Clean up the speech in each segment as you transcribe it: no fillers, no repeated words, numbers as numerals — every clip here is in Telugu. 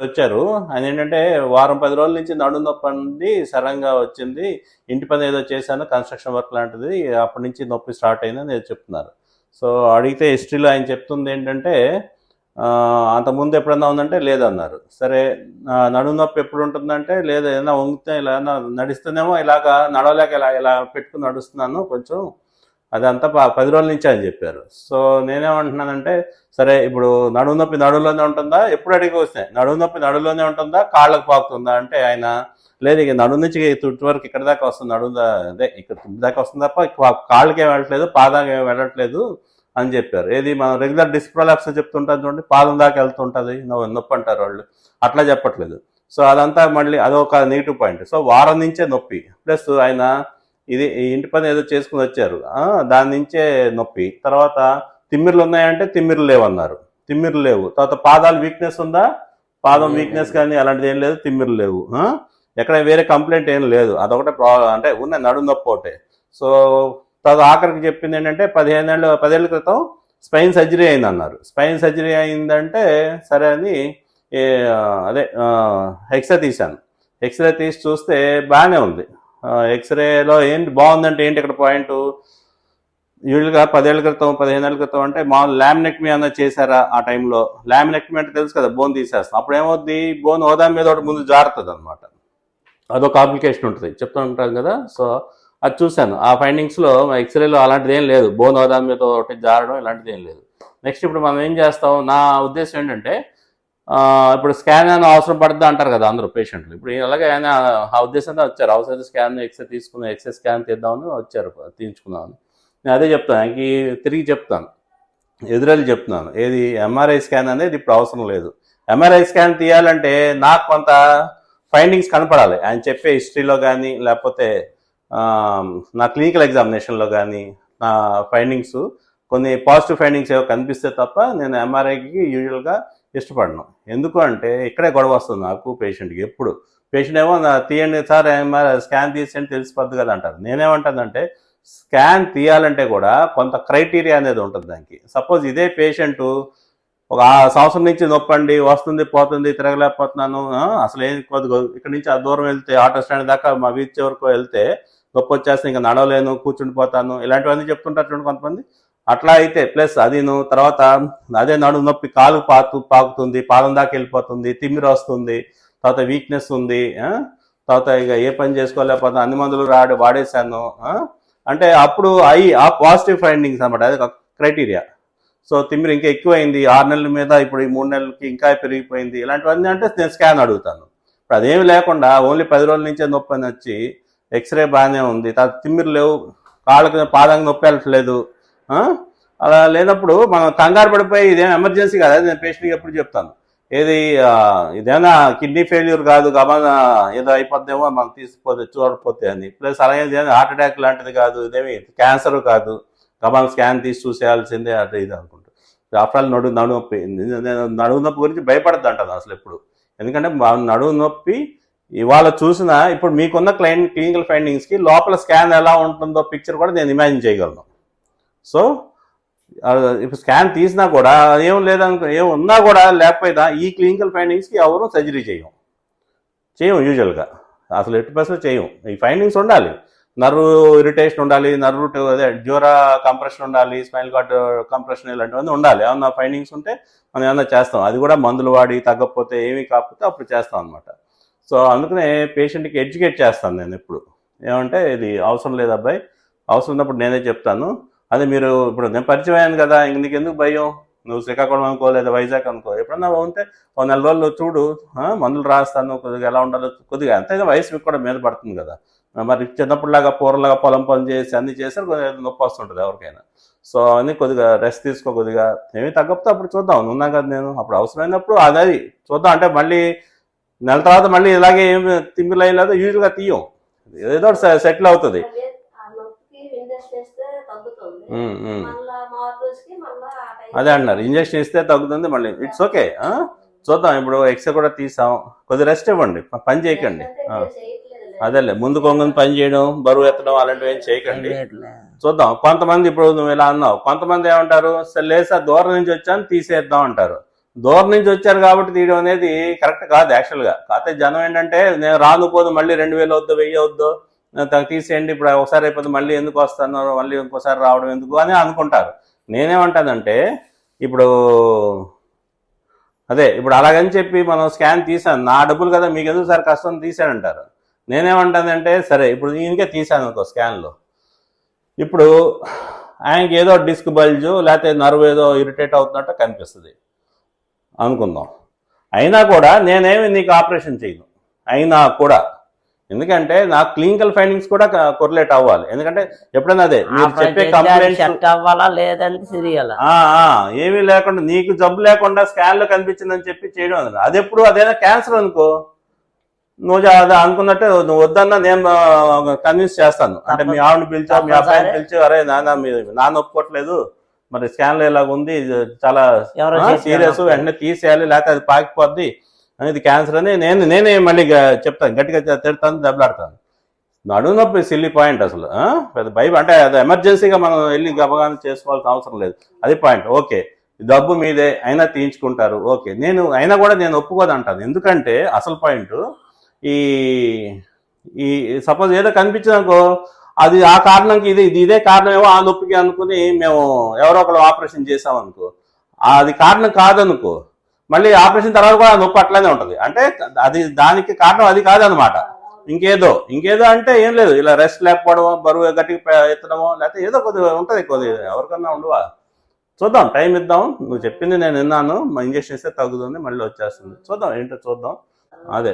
వచ్చారు. ఆయన ఏంటంటే వారం 10 రోజుల నుంచి నడుము నొప్పి అండి సడన్గా వచ్చింది. ఇంటి పని ఏదో చేశాను కన్స్ట్రక్షన్ వర్క్ లాంటిది. అప్పటి నుంచి నొప్పి స్టార్ట్ అయిందని ఏదో చెప్తున్నారు. సో అడిగితే హిస్టరీలో ఆయన చెప్తుంది ఏంటంటే అంతకుముందు ఎప్పుడన్నా ఉందంటే లేదన్నారు. సరే నడుము నొప్పి ఎప్పుడు ఉంటుందంటే లేదు ఏదైనా వంగితే ఇలా నడిస్తేనేమో ఇలాగా నడవలేక ఇలా ఇలా పెట్టుకుని నడుస్తున్నాను కొంచెం అదంతా 10 రోజుల నుంచి అని చెప్పారు. సో నేనేమంటున్నానంటే సరే ఇప్పుడు నడుము నొప్పి నడువులోనే ఉంటుందా ఎప్పుడు అడిగి వస్తాయి నడుము నొప్పి నడువులోనే ఉంటుందా కాళ్ళకు పాకుతుందా అంటే ఆయన లేదు ఇక నడుము నుంచి తుట్టి వరకు ఇక్కడ దాకా వస్తుంది నడుము అదే ఇక్కడ తుట్టి దాకా వస్తుంది తప్ప కాళ్ళకి ఏం వెళ్ళట్లేదు పాదానికి ఏం వెళ్ళట్లేదు అని చెప్పారు. ఏది మనం రెగ్యులర్ డిస్క్ ప్రొలాప్స్ చెప్తుంటాం చూడండి పాదం దాకా వెళ్తుంటుంది నొప్పి అంటారు వాళ్ళు అట్లా చెప్పట్లేదు. సో అదంతా మళ్ళీ అదొక నెగిటివ్ పాయింట్. సో వారం నుంచే నొప్పి ప్లస్ ఆయన ఇది ఇంటి పని ఏదో చేసుకుని వచ్చారు దాని నుంచే నొప్పి. తర్వాత తిమ్మిర్లు ఉన్నాయంటే తిమ్మిర్లు లేవన్నారు. తిమ్మిర్లు లేవు. తర్వాత పాదాలు వీక్నెస్ ఉందా పాదం వీక్నెస్ కానీ అలాంటిది ఏం లేదు తిమ్మిర్లు లేవు. ఎక్కడ వేరే కంప్లైంట్ ఏం లేదు. అదొకటే అంటే ఉన్న నడుము నొప్పి ఒకటే. సో తర్వాత ఆఖరికి చెప్పింది ఏంటంటే 10 ఏళ్ళ క్రితం స్పైన్ సర్జరీ అయిందన్నారు. స్పైన్ సర్జరీ అయిందంటే సరే అని అదే ఎక్స్రే తీశాను. ఎక్స్రే తీసి చూస్తే బాగానే ఉంది. ఎక్స్రేలో ఏంటి బాగుందంటే ఏంటి ఇక్కడ పాయింట్ యూజువల్గా 10 ఏళ్ళ క్రితం 15 ఏళ్ళ క్రితం అంటే మామూలు ల్యామినెక్టమీ అన్న చేశారా ఆ టైంలో. ల్యామినెక్టమీ అంటే తెలుసు కదా బోన్ తీసేస్తాం. అప్పుడు ఏమవుద్ది బోన్ హోదా మీద ఒకటి ముందు జారుతుంది అనమాట. అదొక కాంప్లికేషన్ ఉంటుంది చెప్తూ ఉంటాం కదా. సో అది చూశాను. ఆ ఫైండింగ్స్లో ఎక్స్రేలో అలాంటిది ఏం లేదు. బోన్ హోదా మీద ఒకటి జారడం ఇలాంటిది ఏం లేదు. నెక్స్ట్ ఇప్పుడు మనం ఏం చేస్తాం నా ఉద్దేశం ఏంటంటే ఇప్పుడు స్కాన్ అని అవసరం పడుతుంది అంటారు కదా అందరూ పేషెంట్లు. ఇప్పుడు అలాగే ఆయన ఆ ఉద్దేశంతో వచ్చారు. అవసరం స్కాన్ ఎక్స్రే తీసుకుని ఎక్స్రే స్కాన్ తీద్దామని వచ్చారు తీయించుకుందామని. నేను అదే చెప్తాను ఆయనకి తిరిగి చెప్తాను ఎదురెళ్ళి చెప్తున్నాను ఏది ఎంఆర్ఐ స్కాన్ అనేది ఇప్పుడు అవసరం లేదు. ఎంఆర్ఐ స్కాన్ తీయాలంటే నాకు కొంత ఫైండింగ్స్ కనపడాలి. ఆయన చెప్పే హిస్టరీలో కానీ లేకపోతే నా క్లినికల్ ఎగ్జామినేషన్లో కానీ నా ఫైండింగ్స్ కొన్ని పాజిటివ్ ఫైండింగ్స్ ఏవో కనిపిస్తే తప్ప నేను ఎంఆర్ఐకి యూజువల్గా ఇష్టపడను. ఎందుకు అంటే ఇక్కడే గొడవ వస్తుంది నాకు పేషెంట్కి. ఎప్పుడు పేషెంట్ ఏమో తీయండి సార్ ఎంఆర్ఐ స్కాన్ తీసేయండి తెలిసిపోద్ది కదా అంటారు. నేనేమంటానంటే స్కాన్ తీయాలంటే కూడా కొంత క్రైటీరియా అనేది ఉంటుంది దానికి. సపోజ్ ఇదే పేషెంట్ ఒక సంవత్సరం నుంచి నొప్పండి వస్తుంది పోతుంది తిరగలేకపోతున్నాను అసలు ఏం కొద్దిగా ఇక్కడ నుంచి ఆ దూరం వెళ్తే ఆటో స్టాండ్ దాకా మా వీచ్ వరకు వెళ్తే నొప్పి వచ్చేస్తే ఇంకా నడవలేను కూర్చుండిపోతాను ఇలాంటివన్నీ చెప్తుంటారు చూడండి కొంతమంది. అట్లా అయితే ప్లస్ అది తర్వాత అదే నడుము నొప్పి కాలు పాకుతుంది పాదం దాకా వెళ్ళిపోతుంది తిమ్మిరి వస్తుంది తర్వాత వీక్నెస్ ఉంది తర్వాత ఇక ఏ పని చేసుకోలేకపోతే అన్ని మందులు వాడేశాను అంటే అప్పుడు ఆ పాజిటివ్ ఫైండింగ్స్ అనమాట. అది క్రైటీరియా. సో తిమ్మిరి ఇంకా ఎక్కువైంది 6 నెలల మీద ఇప్పుడు ఈ 3 నెలలకి ఇంకా పెరిగిపోయింది ఇలాంటివన్నీ అంటే నేను స్కాన్ అడుగుతాను. ఇప్పుడు అదేమి లేకుండా ఓన్లీ 10 రోజుల నుంచే నొప్పి అని వచ్చి ఎక్స్రే బాగానే ఉంది తర్వాత తిమ్మిరి లేవు కాళ్ళకి పాదానికి నొప్పి వెళ్ళట్లేదు అలా లేనప్పుడు మనం కంగారు పడిపోయి ఇదేం ఎమర్జెన్సీ కాదు. అది నేను పేషెంట్కి ఎప్పుడు చెప్తాను ఏది ఇదేమైనా కిడ్నీ ఫెయిల్యూర్ కాదు గమన ఏదో అయిపోద్దేమో మనం తీసుకుపోతే చూడకపోతే అని. ప్లస్ అలాగే హార్ట్ అటాక్ లాంటిది కాదు ఇదేమి క్యాన్సర్ కాదు గమన స్కాన్ తీసి చూసేయాల్సిందే అది ఇది అనుకుంటాను. ఆఫ్టర్ ఆల్ నడుము నొప్పి గురించి భయపడద్దు అంటాను అసలు ఎప్పుడు. ఎందుకంటే నడుము నొప్పి ఇవాళ చూసినా ఇప్పుడు మీకున్న క్లినికల్ ఫైండింగ్స్కి లోపల స్కాన్ ఎలా ఉంటుందో పిక్చర్ కూడా నేను ఇమాజిన్ చేయగలను. సో ఇప్పుడు స్కాన్ తీసినా కూడా ఏం లేదనుకో ఏం ఉన్నా కూడా లేకపోయినా ఈ క్లినికల్ ఫైండింగ్స్కి ఎవరు సర్జరీ చేయం యూజువల్గా అసలు 80% చేయం. ఈ ఫైండింగ్స్ ఉండాలి. నర్వ్ ఇరిటేషన్ ఉండాలి నర్వ్ అదే జ్యూరా కంప్రెషన్ ఉండాలి స్పైనల్ కార్డ్ కంప్రెషన్ ఇలాంటివన్నీ ఉండాలి. ఏమన్నా ఫైండింగ్స్ ఉంటే మనం ఏమన్నా చేస్తాం. అది కూడా మందులు వాడి తగ్గకపోతే ఏమీ కాకపోతే అప్పుడు చేస్తాం అనమాట. సో అందుకనే పేషెంట్కి ఎడ్యుకేట్ చేస్తాను నేను ఎప్పుడు ఏమంటే ఇది అవసరం లేదు అబ్బాయి అవసరం ఉన్నప్పుడు నేనే చెప్తాను. అదే మీరు ఇప్పుడు నేను పరిచయం అయ్యాను కదా ఇంక నీకు ఎందుకు భయం నువ్వు శ్రీకాకుళం అనుకో లేదా వైజాగ్ అనుకో ఎప్పుడన్నా ఉంటే ఒక 4 రోజులు చూడు మందులు రాస్తాను కొద్దిగా ఎలా ఉండాలో కొద్దిగా ఎంతైనా వయసు మీకు కూడా మీద పడుతుంది కదా. మరి చిన్నప్పుడులాగా పూర్వలాగా పొలం పని చేసి అన్ని చేస్తే కొద్దిగా నొప్పి వస్తుంటుంది ఎవరికైనా. సో అన్నీ కొద్దిగా రెస్ట్ తీసుకో కొద్దిగా ఏమీ తగ్గకపోతే అప్పుడు చూద్దాం ఉన్నాం కదా నేను అప్పుడు అవసరమైనప్పుడు అది చూద్దాం. అంటే మళ్ళీ నెల తర్వాత మళ్ళీ ఇలాగే ఏమి తిమ్మిరి లైన్ లేదా యూజువల్గా తీయం ఏదో సెటిల్ అవుతుంది. అదే అన్నారు ఇంజక్షన్ ఇస్తే తగ్గుతుంది మళ్ళీ ఇట్స్ ఓకే చూద్దాం. ఇప్పుడు ఎక్స్రే కూడా తీసాం కొద్దిగా రెస్ట్ ఇవ్వండి పని చేయకండి. అదేలే ముందు కొంగని పని చేయడం బరువు ఎత్తడం అలాంటివి ఏం చేయకండి చూద్దాం. కొంతమంది ఇప్పుడు నువ్వు ఇలా అన్నావు కొంతమంది ఏమంటారు లేసా దూరం నుంచి వచ్చాను తీసేద్దాం అంటారు. దూరం నుంచి వచ్చారు కాబట్టి తీయడం అనేది కరెక్ట్ కాదు యాక్చువల్గా. కాకపోతే జనం ఏంటంటే నేను రాను పోదు మళ్ళీ 2000 వద్దు 1000 వద్దు తీసేయండి, ఇప్పుడు ఒకసారి అయిపోతే మళ్ళీ ఎందుకు వస్తాను, మళ్ళీ ఇంకోసారి రావడం ఎందుకు అని అనుకుంటారు. నేనేమంటానంటే ఇప్పుడు అదే ఇప్పుడు అలాగని చెప్పి మనం స్కాన్ తీసాను, నా డబ్బులు కదా మీకు ఎందుకు సార్ కష్టం తీసానంటారు. నేనేమంటానంటే సరే ఇప్పుడు ఈయనకే తీసాను అనుకో స్కాన్లో, ఇప్పుడు ఆయనకి ఏదో డిస్క్ బల్జు లేకపోతే నర్వ్ ఏదో ఇరిటేట్ అవుతున్నట్టు కనిపిస్తుంది అనుకుందాం. అయినా కూడా నేనేమి నీకు ఆపరేషన్ చేయను అయినా కూడా, ఎందుకంటే నా క్లినికల్ ఫైండింగ్స్ కూడా కొరిలేట్ అవ్వాలి. ఎందుకంటే ఎప్పుడైనా అదే మీరు చెప్పే కంప్లైంట్స్ ఏమీ లేకుండా నీకు జబ్బు లేకుండా స్కాన్ లో కనిపించిందని చెప్పి చేయడం, అది ఎప్పుడు అదేనా క్యాన్సర్ అనుకో, నువ్వు అదే అనుకున్నట్టు నువ్వు వద్దన్నా నేను కన్విన్స్ చేస్తాను. అంటే మీ ఆవిడని పిలిచావు, మీ అబ్బాయిని పిలిచి, అరే నాన్న ఒప్పుకోవట్లేదు, మరి స్కాన్లో ఇలాగ ఉంది, చాలా సీరియస్, వెంటనే తీసేయాలి లేకపోతే అది పాకిపోద్ది అనేది క్యాన్సర్ అని నేనే మళ్ళీ చెప్తాను, గట్టిగా తిడతాను, దెబ్బలాడతాను. నడుము నొప్పి సిల్లీ పాయింట్ అసలు, పెద్ద భయం అంటే అది ఎమర్జెన్సీగా మనం వెళ్ళి గబగానే చేసుకోవాల్సిన అవసరం లేదు, అది పాయింట్. ఓకే డబ్బు మీదే అయినా తీయించుకుంటారు, ఓకే, నేను అయినా కూడా నేను ఒప్పుకోదు అంటాను. ఎందుకంటే అసలు పాయింట్ ఈ ఈ సపోజ్ ఏదో కనిపించిందనుకో, అది ఆ కారణంకి ఇదే కారణమేమో ఆ నొప్పికి అనుకుని మేము ఎవరో ఒకరు ఆపరేషన్ చేసామనుకో, అది కారణం కాదనుకో, మళ్ళీ ఆపరేషన్ తర్వాత కూడా ఆ నొప్పి అట్లానే ఉంటుంది. అంటే అది దానికి కారణం అది కాదనమాట, ఇంకేదో అంటే ఏం లేదు, ఇలా రెస్ట్ లేకపోవడమో, బరువు గట్టిగా ఎత్తడమో, లేకపోతే ఏదో కొద్దిగా ఉంటుంది, కొద్దిగా ఎవరికన్నా ఉండవా. చూద్దాం, టైం ఇద్దాం. నువ్వు చెప్పింది నేను విన్నాను, ఇంజక్షన్ ఇస్తే తగ్గుతుంది, మళ్ళీ వచ్చేస్తుంది, చూద్దాం ఏంటో చూద్దాం. అదే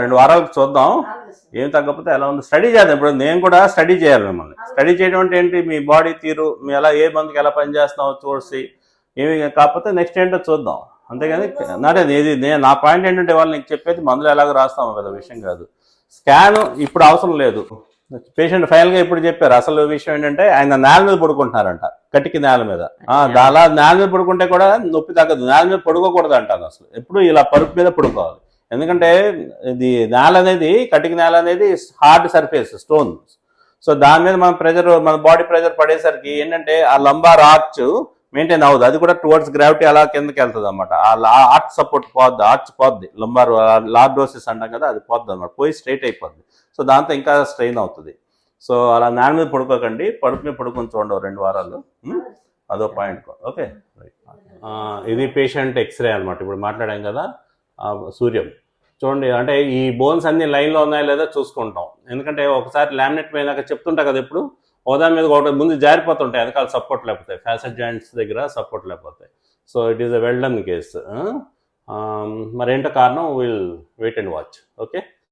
2 వారాలకు చూద్దాం, ఏం తగ్గకపోతే ఎలా ఉంది స్టడీ చేద్దాం. ఇప్పుడు నేను కూడా స్టడీ చేయాలి, మిమ్మల్ని స్టడీ చేయడం అంటే ఏంటి, మీ బాడీ తీరు, మీ ఎలా ఏ మందుకి ఎలా పనిచేస్తున్నావు చూసి, ఏమి కాకపోతే నెక్స్ట్ ఏంటో చూద్దాం, అంతేగాని నాదే నా పాయింట్ ఏంటంటే వాళ్ళు నీకు చెప్పేది మందులు ఎలాగో రాస్తాము కదా విషయం కాదు. స్కాన్ ఇప్పుడు అవసరం లేదు. పేషెంట్ ఫైనల్గా ఇప్పుడు చెప్పారు అసలు విషయం ఏంటంటే ఆయన నేల మీద పడుకుంటున్నారంట, కటికి నేల మీద. అలా నేల మీద పడుకుంటే కూడా నొప్పి తగ్గదు, నేల మీద పడుకోకూడదు అంటాను. అసలు ఎప్పుడు ఇలా పరుపు మీద పడుకోవాలి, ఎందుకంటే ఇది నేల అనేది, కటిక నేల అనేది హార్డ్ సర్ఫేస్, స్టోన్. సో దాని మీద మన బాడీ ప్రెజర్ పడేసరికి ఏంటంటే ఆ లంబార్ ఆర్చ్ మెయింటైన్ అవ్వదు, అది కూడా టువర్డ్స్ గ్రావిటీ అలా కిందకి వెళ్తుంది అనమాట. ఆ ఆర్చ్ సపోర్ట్ పోద్ది, లంబార్ లార్డోసిస్ అంటాం కదా, అది పోద్ది అనమాట, పోయి స్ట్రైట్ అయిపోద్ది. సో దాంతో ఇంకా స్ట్రెయిన్ అవుతుంది. సో అలా నేల మీద పడుకోకండి, పడుపు మీద పడుకొని చూడండి 2 వారాలు, అదో పాయింట్. ఓకే ఇది పేషెంట్ ఎక్స్రే అనమాట, ఇప్పుడు మాట్లాడాం కదా సూర్యం. చూడండి అంటే ఈ బోన్స్ అన్ని లైన్లో ఉన్నాయో లేదో చూసుకుంటాం, ఎందుకంటే ఒకసారి లామినేట్ పోయినాక చెప్తుంటా కదా, ఇప్పుడు హోదాని మీద ఒకటి ముందు జారిపోతుంటాయి, వెనకాల సపోర్ట్ లేకపోతాయి, ఫ్యాసెట్ జాయింట్స్ దగ్గర సపోర్ట్ లేకపోతాయి. So it is a well done case. మరేంటో కారణం will wait and watch. Okay.